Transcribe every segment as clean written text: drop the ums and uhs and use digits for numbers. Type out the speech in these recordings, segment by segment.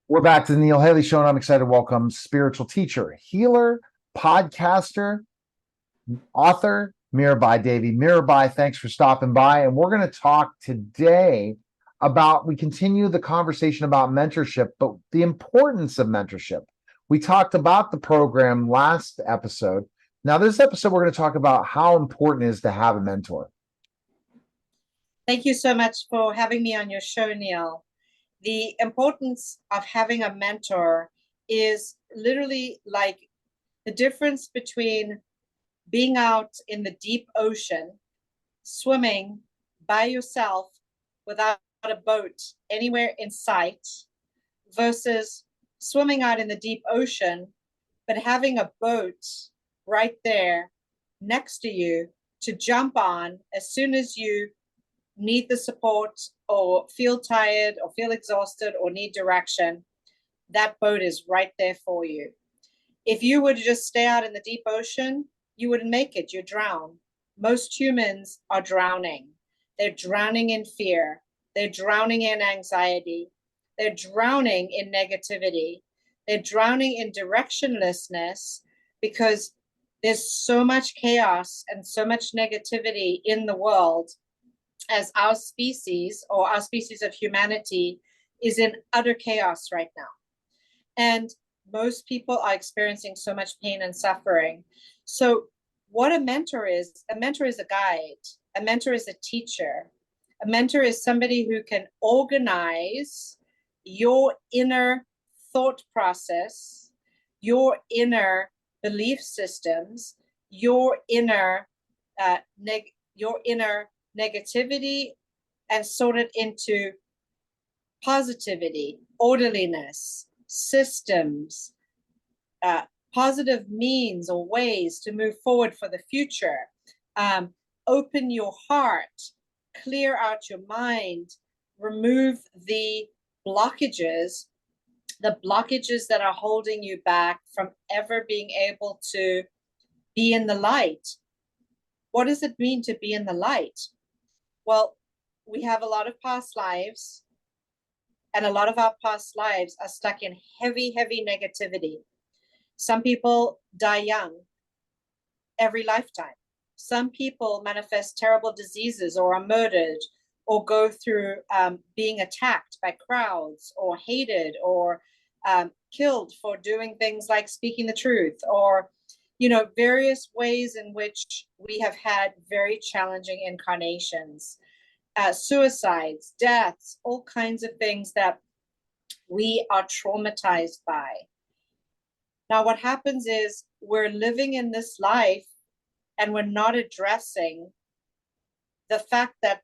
We're back to the Neil Haley Show, and I'm excited to welcome spiritual teacher, healer, podcaster, author, Mirabai Devi. Mirabai, thanks for stopping by. And we're going to talk today we continue the conversation about mentorship, but the importance of mentorship. We talked about the program last episode. Now, this episode, we're going to talk about how important it is to have a mentor. Thank you so much for having me on your show, Neil. The importance of having a mentor is literally like the difference between being out in the deep ocean, swimming by yourself without a boat anywhere in sight, versus swimming out in the deep ocean, but having a boat right there next to you to jump on as soon as you need the support or feel tired or feel exhausted or need direction. That boat is right there for you. If you were to just stay out in the deep ocean, you wouldn't make it. You drown. Most humans are drowning. They're drowning in fear. They're drowning in anxiety. They're drowning in negativity. They're drowning in directionlessness because there's so much chaos and so much negativity in the world, as our species or our species of humanity is in utter chaos right now. And most people are experiencing so much pain and suffering. So what a mentor is a guide. A mentor is a teacher. A mentor is somebody who can organize your inner thought process, your inner belief systems, your inner negativity, and sort it into positivity, orderliness, systems, positive means or ways to move forward for the future. Open your heart, clear out your mind, remove the blockages that are holding you back from ever being able to be in the light. What does it mean to be in the light? Well, we have a lot of past lives, and a lot of our past lives are stuck in heavy, heavy negativity. Some people die young every lifetime. Some people manifest terrible diseases or are murdered or go through being attacked by crowds or hated or killed for doing things like speaking the truth, or various ways in which we have had very challenging incarnations, suicides, deaths, all kinds of things that we are traumatized by. Now, what happens is we're living in this life and we're not addressing the fact that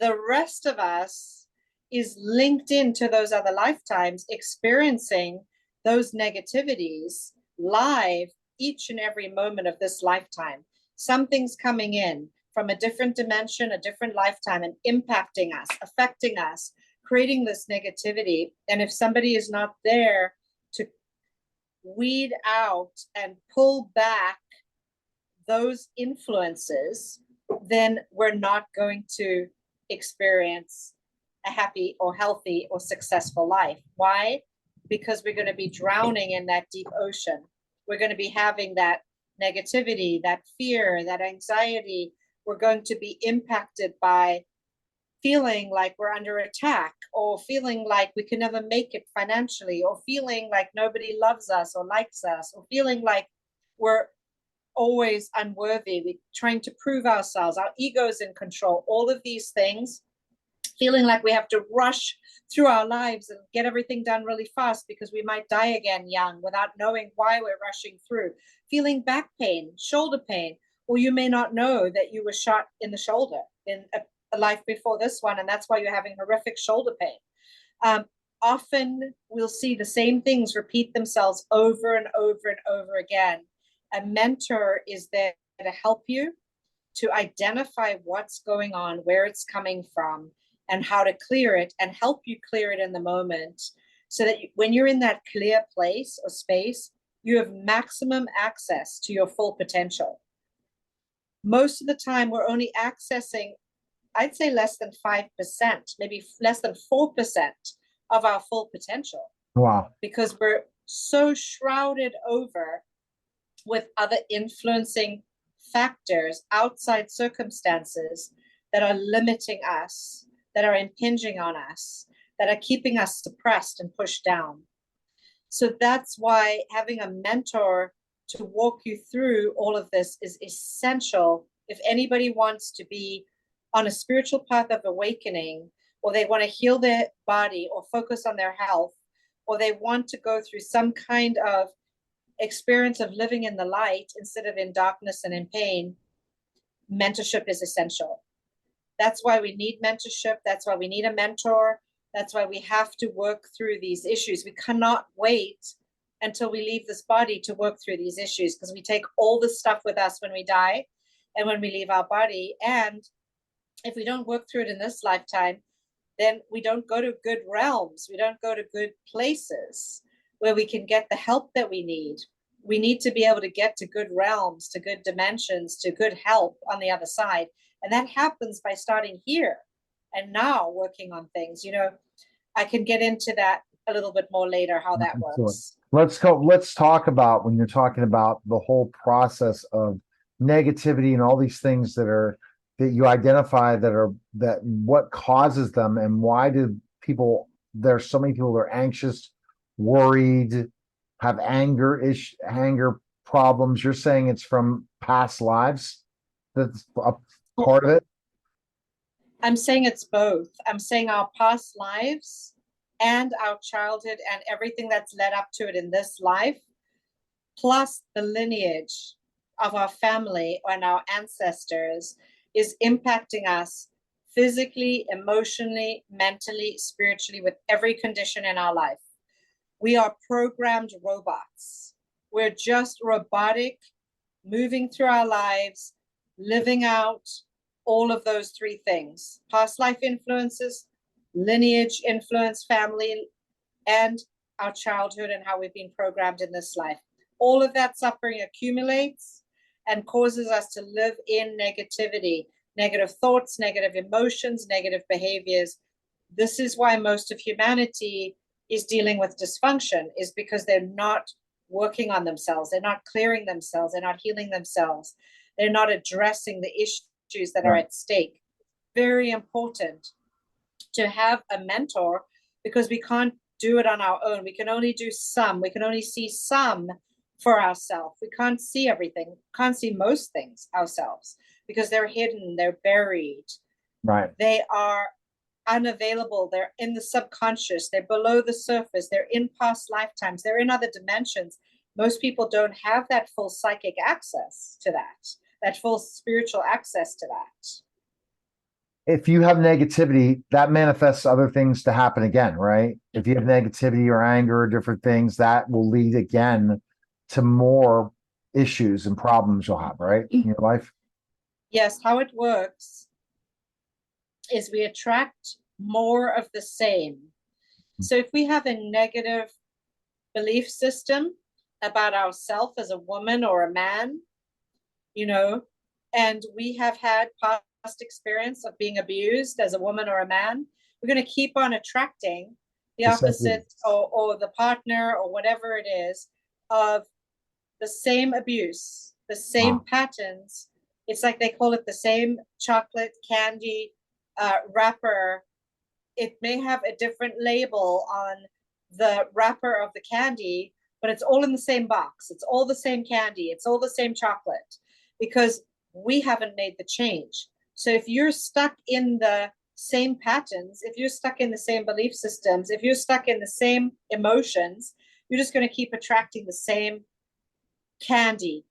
the rest of us is linked into those other lifetimes, experiencing those negativities live each and every moment of this lifetime. Something's coming in from a different dimension, a different lifetime, and impacting us, affecting us, creating this negativity. And if somebody is not there to weed out and pull back those influences, then we're not going to experience a happy or healthy or successful life. Why? Because we're going to be drowning in that deep ocean. We're going to be having that negativity, that fear, that anxiety. We're going to be impacted by feeling like we're under attack, or feeling like we can never make it financially, or feeling like nobody loves us or likes us, or feeling like we're always unworthy. We're trying to prove ourselves. Our ego is in control. All of these things, feeling like we have to rush through our lives and get everything done really fast because we might die again young without knowing why we're rushing through. Feeling back pain, shoulder pain, or you may not know that you were shot in the shoulder in a life before this one, and that's why you're having horrific shoulder pain. Often we'll see the same things repeat themselves over and over and over again. A mentor is there to help you to identify what's going on, where it's coming from, and how to clear it, and help you clear it in the moment, so that when you're in that clear place or space, you have maximum access to your full potential. Most of the time, we're only accessing, I'd say, less than 5%, maybe less than 4% of our full potential. Wow. Because we're so shrouded over with other influencing factors, outside circumstances that are limiting us, that are impinging on us, that are keeping us suppressed and pushed down. So that's why having a mentor to walk you through all of this is essential if anybody wants to be on a spiritual path of awakening, or they want to heal their body or focus on their health, or they want to go through some kind of experience of living in the light instead of in darkness and in pain. Mentorship is essential. That's why we need mentorship. That's why we need a mentor. That's why we have to work through these issues. We cannot wait until we leave this body to work through these issues, because we take all this stuff with us when we die and when we leave our body. And if we don't work through it in this lifetime, then we don't go to good realms. We don't go to good places where we can get the help that we need. We need to be able to get to good realms, to good dimensions, to good help on the other side. And that happens by starting here and now working on things. You know, I can get into that a little bit more later, how that works. Let's talk about, when you're talking about the whole process of negativity and all these things that you identify that what causes them, and why do there's so many people that are anxious, worried, have anger problems. You're saying it's from past lives? That's a part of it? I'm saying it's both. I'm saying our past lives and our childhood and everything that's led up to it in this life, plus the lineage of our family and our ancestors, is impacting us physically, emotionally, mentally, spiritually, with every condition in our life. We are programmed robots. We're just robotic, moving through our lives, living out all of those three things: past life influences, lineage influence, family, and our childhood and how we've been programmed in this life. All of that suffering accumulates and causes us to live in negativity, negative thoughts, negative emotions, negative behaviors. This is why most of humanity is dealing with dysfunction, is because they're not working on themselves. They're not clearing themselves. They're not healing themselves. They're not addressing the issues that are at stake. Very important to have a mentor, because we can't do it on our own. We can only do some. We can only see some for ourselves. We can't see everything. Can't see most things ourselves because they're hidden. They're buried. Right. They are unavailable. They're in the subconscious. They're below the surface. They're in past lifetimes. They're in other dimensions. Most people don't have that full psychic access to that full spiritual access to that. If you have negativity, that manifests other things to happen again, right? If you have negativity or anger or different things, that will lead again to more issues and problems you'll have, right, in your life? Yes, how it works is we attract more of the same. So if we have a negative belief system about ourselves as a woman or a man, you know, and we have had past experience of being abused as a woman or a man, we're going to keep on attracting the opposite, or the partner or whatever it is, of the same abuse, the same patterns. It's like they call it the same chocolate candy wrapper. It may have a different label on the wrapper of the candy, but it's all in the same box. It's all the same candy. It's all the same chocolate, because we haven't made the change. So if you're stuck in the same patterns, if you're stuck in the same belief systems, if you're stuck in the same emotions, you're just going to keep attracting the same candy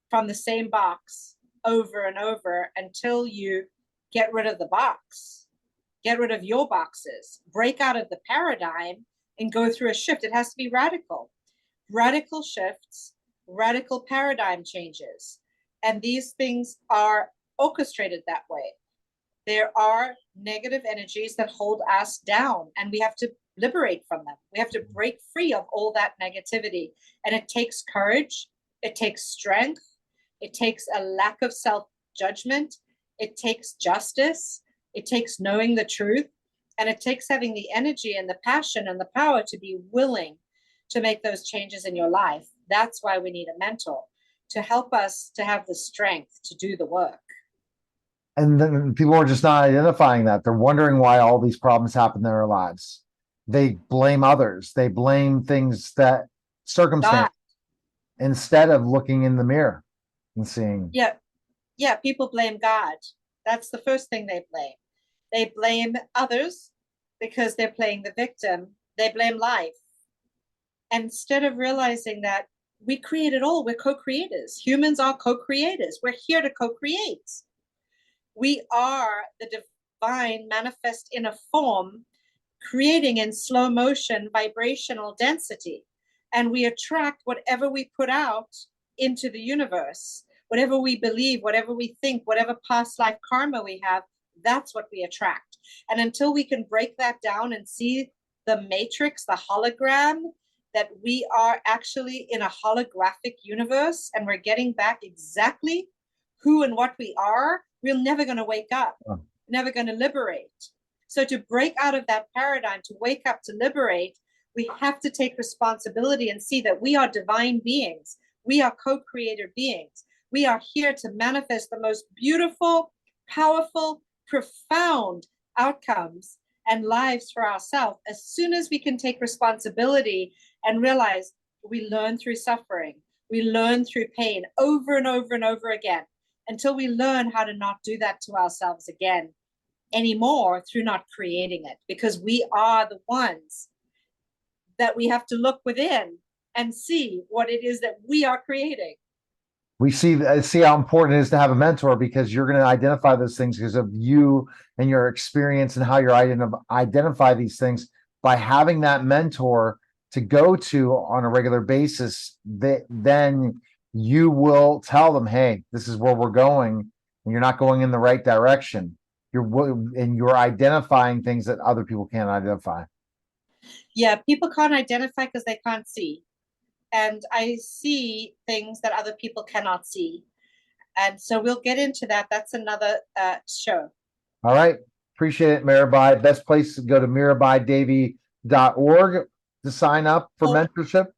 from the same box over and over until you get rid of the box, get rid of your boxes, break out of the paradigm and go through a shift. It has to be radical. Radical shifts, radical paradigm changes. And these things are orchestrated that way. There are negative energies that hold us down, and we have to liberate from them. We have to break free of all that negativity. And it takes courage. It takes strength. It takes a lack of self-judgment. It takes justice. It takes knowing the truth. And it takes having the energy and the passion and the power to be willing to make those changes in your life. That's why we need a mentor to help us to have the strength to do the work. And then people are just not identifying that. They're wondering why all these problems happen in their lives. They blame others. They blame things that circumstance instead of looking in the mirror and seeing. Yeah, people blame God. That's the first thing they blame. They blame others because they're playing the victim. They blame life. Instead of realizing that we create it all, we're co-creators. Humans are co-creators. We're here to co-create. We are the divine manifest in a form, creating in slow motion vibrational density. And we attract whatever we put out into the universe. Whatever we believe, whatever we think, whatever past life karma we have, that's what we attract. And until we can break that down and see the matrix, the hologram, that we are actually in a holographic universe and we're getting back exactly who and what we are, we're never going to wake up, never going to liberate. So to break out of that paradigm, to wake up, to liberate, we have to take responsibility and see that we are divine beings. We are co-creator beings. We are here to manifest the most beautiful, powerful, profound outcomes and lives for ourselves. As soon as we can take responsibility and realize we learn through suffering, we learn through pain over and over and over again, until we learn how to not do that to ourselves again anymore through not creating it, because we are the ones that we have to look within and see what it is that we are creating. We see how important it is to have a mentor, because you're going to identify those things because of you and your experience and how you're identify these things. By having that mentor to go to on a regular basis, then you will tell them, hey, this is where we're going, and you're not going in the right direction. You're identifying things that other people can't identify. Yeah, people can't identify because they can't see. And I see things that other people cannot see. And so we'll get into that. That's another show. All right. Appreciate it, Mirabai. Best place to go to mirabaidevi.org to sign up for mentorship.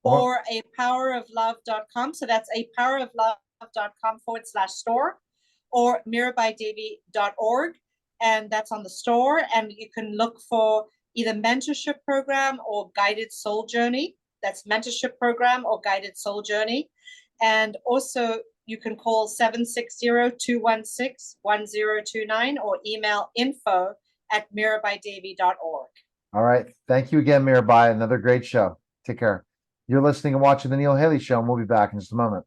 Or a poweroflove.com. So that's a poweroflove.com/store, or mirabaidevi.org. And that's on the store. And you can look for either mentorship program or guided soul journey. That's mentorship program or guided soul journey. And also you can call 760-216-1029 or email info@mirabaidevi.org. All right. Thank you again, Mirabai. Another great show. Take care. You're listening and watching The Neil Haley Show, and we'll be back in just a moment.